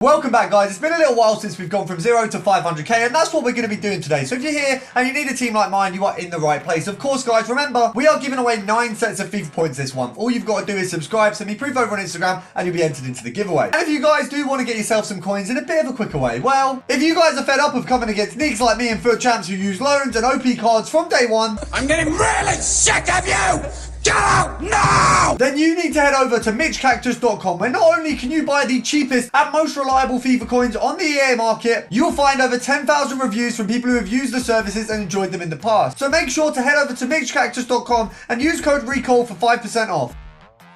Welcome back, guys. It's been a little while since we've gone from 0 to 500k, and that's what we're going to be doing today. So if you're here and you need a team like mine, you are in the right place. Of course, guys, remember, we are giving away 9 sets of FIFA points this month. All you've got to do is subscribe, send me proof over on Instagram, and you'll be entered into the giveaway. And if you guys do want to get yourself some coins in a bit of a quicker way, well, if you guys are fed up of coming against nicks like me and foot champs who use loans and OP cards from day one, I'm getting really sick of you! Get out now! Then you need to head over to mitchcactus.com, where not only can you buy the cheapest and most reliable FIFA coins on the EA market, you'll find over 10,000 reviews from people who have used the services and enjoyed them in the past. So make sure to head over to mitchcactus.com and use code RECALL for 5% off.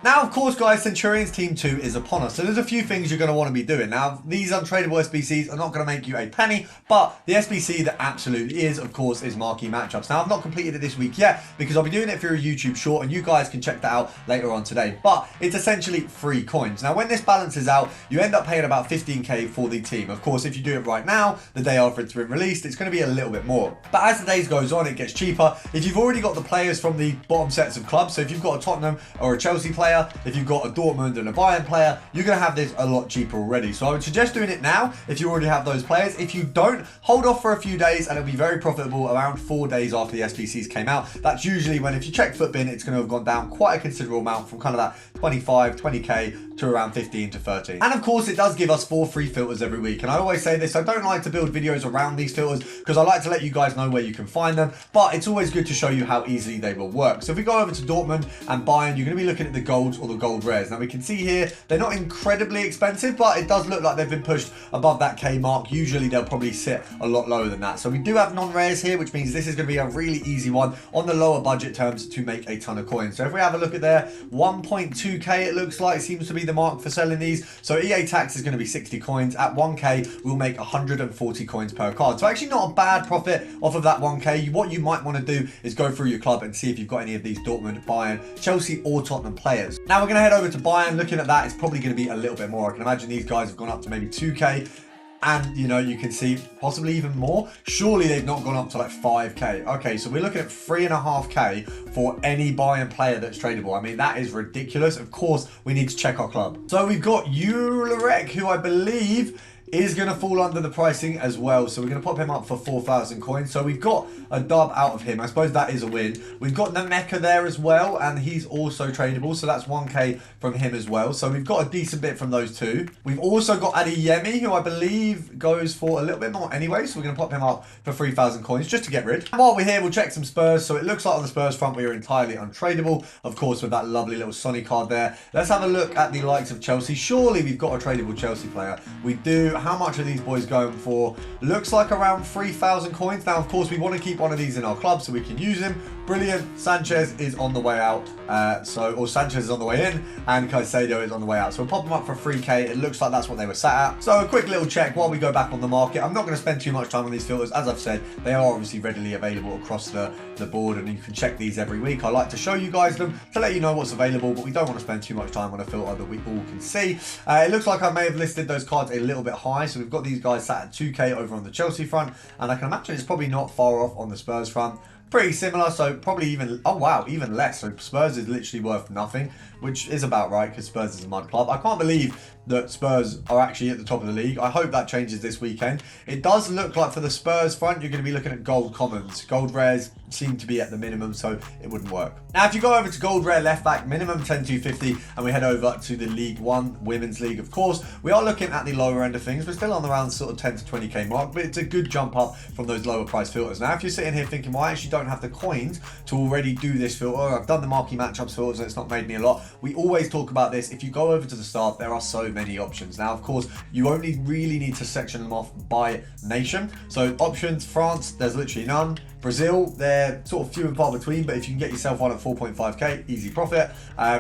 Now, of course, guys, Centurions Team 2 is upon us, so there's a few things you're going to want to be doing. Now, these untradeable SBCs are not going to make you a penny, but the SBC that absolutely is, of course, is marquee matchups. Now, I've not completed it this week yet, because I'll be doing it through a YouTube short, and you guys can check that out later on today. But it's essentially free coins. Now, when this balances out, you end up paying about 15k for the team. Of course, if you do it right now, the day after it's been released, it's going to be a little bit more. But as the days goes on, it gets cheaper. If you've already got the players from the bottom sets of clubs, so if you've got a Tottenham or a Chelsea player, if you've got a Dortmund and a Bayern player, you're going to have this a lot cheaper already. So I would suggest doing it now if you already have those players. If you don't, hold off for a few days and it'll be very profitable around 4 days after the SBCs came out. That's usually when, if you check Footbin, it's going to have gone down quite a considerable amount from kind of that 25, 20k to around 15 to 30. And of course, it does give us 4 free filters every week. And I always say this, I don't like to build videos around these filters because I like to let you guys know where you can find them, but it's always good to show you how easily they will work. So if we go over to Dortmund and Bayern, you're going to be looking at the golds or the gold rares. Now we can see here, they're not incredibly expensive, but it does look like they've been pushed above that K mark. Usually they'll probably sit a lot lower than that. So we do have non-rares here, which means this is going to be a really easy one on the lower budget terms to make a ton of coins. So if we have a look at there, 1.2k it looks like seems to be the mark for selling these. So EA tax is going to be 60 coins. At 1k, we'll make 140 coins per card. So actually not a bad profit off of that 1k. What you might want to do is go through your club and see if you've got any of these Dortmund, Bayern, Chelsea or Tottenham players. Now we're going to head over to Bayern. Looking at that, it's probably going to be a little bit more. I can imagine these guys have gone up to maybe 2k. And, you know, you can see possibly even more. Surely they've not gone up to like 5k. Okay, so we're looking at 3.5k for any Bayern player that's tradable. I mean, that is ridiculous. Of course, we need to check our club. So we've got Ulrich, who I believe is going to fall under the pricing as well. So we're going to pop him up for 4,000 coins. So we've got a dub out of him. I suppose that is a win. We've got Nameka there as well, and he's also tradable. So that's 1k from him as well. So we've got a decent bit from those two. We've also got Adeyemi, who I believe goes for a little bit more anyway. So we're going to pop him up for 3,000 coins just to get rid. And while we're here, we'll check some Spurs. So it looks like on the Spurs front, we are entirely untradeable. Of course, with that lovely little Sonny card there. Let's have a look at the likes of Chelsea. Surely we've got a tradable Chelsea player. We do. How much are these boys going for? Looks like around 3,000 coins. Now, of course, we want to keep one of these in our club so we can use him. Brilliant. Sanchez is on the way out. Or Sanchez is on the way in, and Caicedo is on the way out. So we'll pop them up for 3k. It looks like that's what they were sat at. So a quick little check while we go back on the market. I'm not going to spend too much time on these filters. As I've said, they are obviously readily available across the board, and you can check these every week. I like to show you guys them to let you know what's available, but we don't want to spend too much time on a filter that we all can see. It looks like I may have listed those cards a little bit high. So we've got these guys sat at 2k over on the Chelsea front, and I can imagine it's probably not far off on the Spurs front. Pretty similar, so probably even, oh wow, even less. So Spurs is literally worth nothing, which is about right because Spurs is a mud club. I can't believe that Spurs are actually at the top of the league. I hope that changes this weekend. It does look like for the Spurs front, you're going to be looking at gold commons. Gold rares seem to be at the minimum, so it wouldn't work. Now, if you go over to gold rare left back, minimum 10,250, and we head over to the League One Women's League, of course, we are looking at the lower end of things. We're still on around sort of 10 to 20k mark, but it's a good jump up from those lower price filters. Now, if you're sitting here thinking, well, I actually don't have the coins to already do this filter, I've done the marquee matchups filters and it's not made me a lot. We always talk about this. If you go over to the start, there are so many options. Now, of course, you only really need to section them off by nation. So options, France, there's literally none. Brazil, they're sort of few and far between, but if you can get yourself one at 4.5k, easy profit.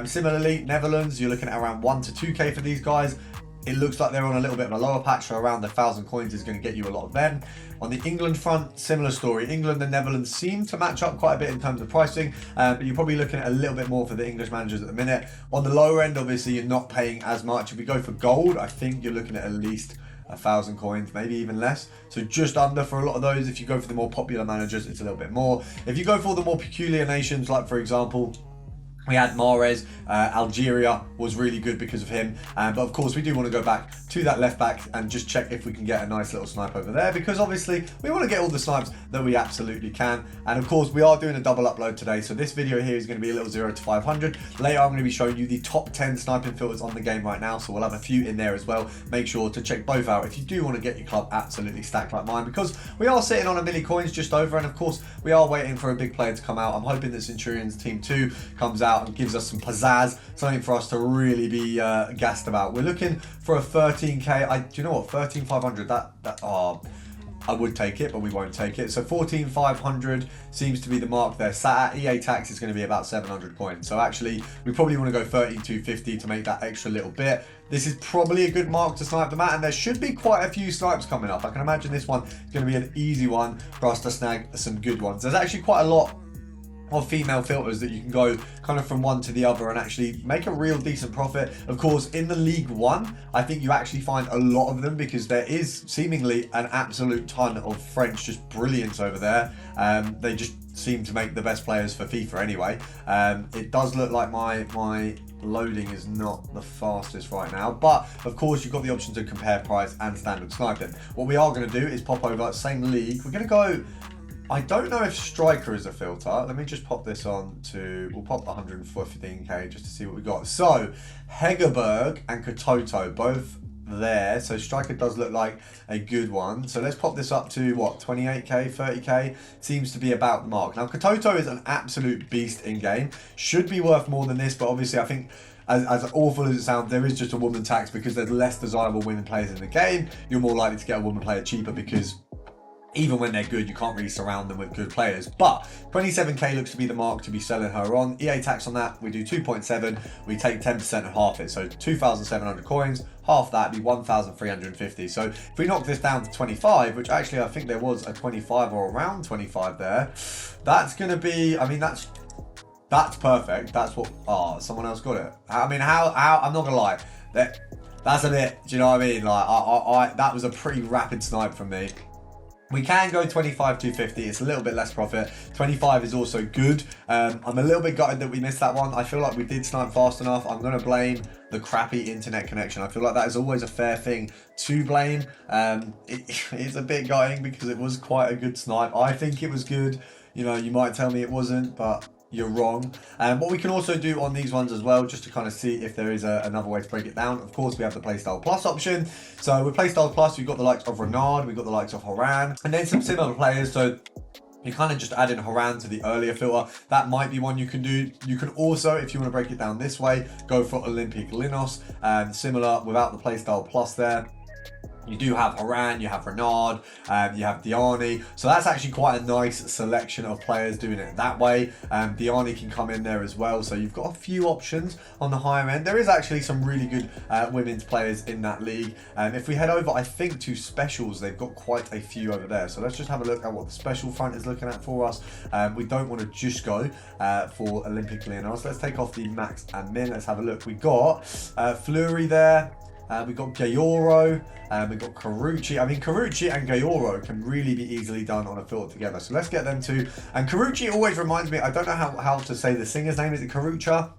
Similarly, Netherlands, you're looking at around 1 to 2k for these guys. It looks like they're on a little bit of a lower patch, so around the 1,000 coins is going to get you a lot of them. On the England front, similar story. England and Netherlands seem to match up quite a bit in terms of pricing, but you're probably looking at a little bit more for the English managers at the minute. On the lower end, obviously, you're not paying as much. If we go for gold, I think you're looking at least 1,000 coins, maybe even less. So just under for a lot of those. If you go for the more popular managers, it's a little bit more. If you go for the more peculiar nations, like for example, We had Mahrez, Algeria was really good because of him. But of course, we do want to go back to that left back and just check if we can get a nice little snipe over there, because obviously we want to get all the snipes that we absolutely can. And of course, we are doing a double upload today. So this video here is going to be a little 0 to 500. Later, I'm going to be showing you the top 10 sniping filters on the game right now. So we'll have a few in there as well. Make sure to check both out if you do want to get your club absolutely stacked like mine, because we are sitting on 1 million coins just over. And of course, we are waiting for a big player to come out. I'm hoping that Centurions Team 2 comes out and gives us some pizzazz, something for us to really be gassed about. We're looking for a 13k. Do you know what? 13,500. I would take it, but we won't take it. So 14,500 seems to be the mark there. Sat at EA tax is going to be about 700 coins. So actually, we probably want to go 13,250 to make that extra little bit. This is probably a good mark to snipe them at, and there should be quite a few snipes coming up. I can imagine this one is going to be an easy one for us to snag some good ones. There's actually quite a lot of female filters that you can go kind of from one to the other and actually make a real decent profit. Of course, in the League One, I think you actually find a lot of them, because there is seemingly an absolute ton of French just brilliance over there. They just seem to make the best players for FIFA anyway. It does look like my loading is not the fastest right now, but of course you've got the option to compare price and standard sniping. What we are going to do is pop over same league. We're going to go, I don't know if striker is a filter. Let me just pop this on to, we'll pop 115k just to see what we got. So Hegerberg and Katoto both there. So striker does look like a good one. So let's pop this up to what, 28k, 30k, seems to be about the mark. Now Katoto is an absolute beast in game, should be worth more than this, but obviously I think as awful as it sounds, there is just a woman tax, because there's less desirable women players in the game. You're more likely to get a woman player cheaper, because even when they're good, you can't really surround them with good players. But 27k looks to be the mark to be selling her on. EA tax on that, we do 2.7. We take 10% and half it. So 2,700 coins, half that be 1,350. So if we knock this down to 25, which actually I think there was a 25 or around 25 there, that's going to be, I mean, that's perfect. That's what, someone else got it. I mean, how I'm not going to lie. That's a bit, do you know what I mean? Like, that was a pretty rapid snipe from me. We can go 25, 250. It's a little bit less profit. 25 is also good. I'm a little bit gutted that we missed that one. I feel like we did snipe fast enough. I'm going to blame the crappy internet connection. I feel like that is always a fair thing to blame. It's a bit gutting because it was quite a good snipe. I think it was good. You know, you might tell me it wasn't, but you're wrong. What we can also do on these ones as well, just to kind of see if there is another way to break it down. Of course, we have the Playstyle Plus option. So with Playstyle Plus, we've got the likes of Renard, we've got the likes of Horan, and then some similar players. So you kind of just add in Horan to the earlier filter. That might be one you can do. You can also, if you want to break it down this way, go for Olympic Linos, similar without the Playstyle Plus there. You do have Horan, you have Renard, you have Diani. So that's actually quite a nice selection of players doing it that way. Diani can come in there as well. So you've got a few options on the higher end. There is actually some really good women's players in that league. If we head over, I think, to specials, they've got quite a few over there. So let's just have a look at what the special front is looking at for us. We don't want to just go for Olympic Leonards. Let's take off the max and min. Let's have a look. We got Fleury there. We've got Gayoro, we've got Carucci. I mean, Carucci and Gayoro can really be easily done on a filter together. So let's get them too. And Carucci always reminds me, I don't know how to say the singer's name. Is it Caruccia?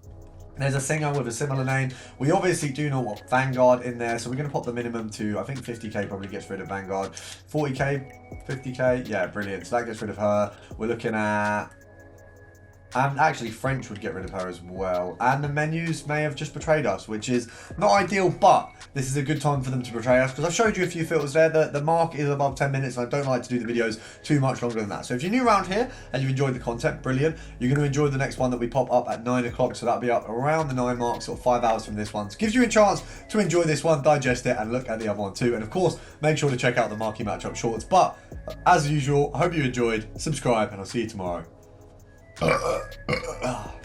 There's a singer with a similar name. We obviously do not want Vanguard in there, so we're going to pop the minimum to, I think 50k probably gets rid of Vanguard. 40k, 50k, yeah, brilliant. So that gets rid of her. We're looking at... And actually French would get rid of her as well. And the menus may have just betrayed us, which is not ideal, but this is a good time for them to betray us, because I've showed you a few filters there. The mark is above 10 minutes, and I don't like to do the videos too much longer than that. So if you're new around here and you've enjoyed the content, brilliant. You're going to enjoy the next one that we pop up at 9 o'clock. So that'll be up around the 9 mark, sort of 5 hours from this one. So it gives you a chance to enjoy this one, digest it, and look at the other one too. And of course, make sure to check out the marquee matchup shorts. But as usual, I hope you enjoyed. Subscribe, and I'll see you tomorrow.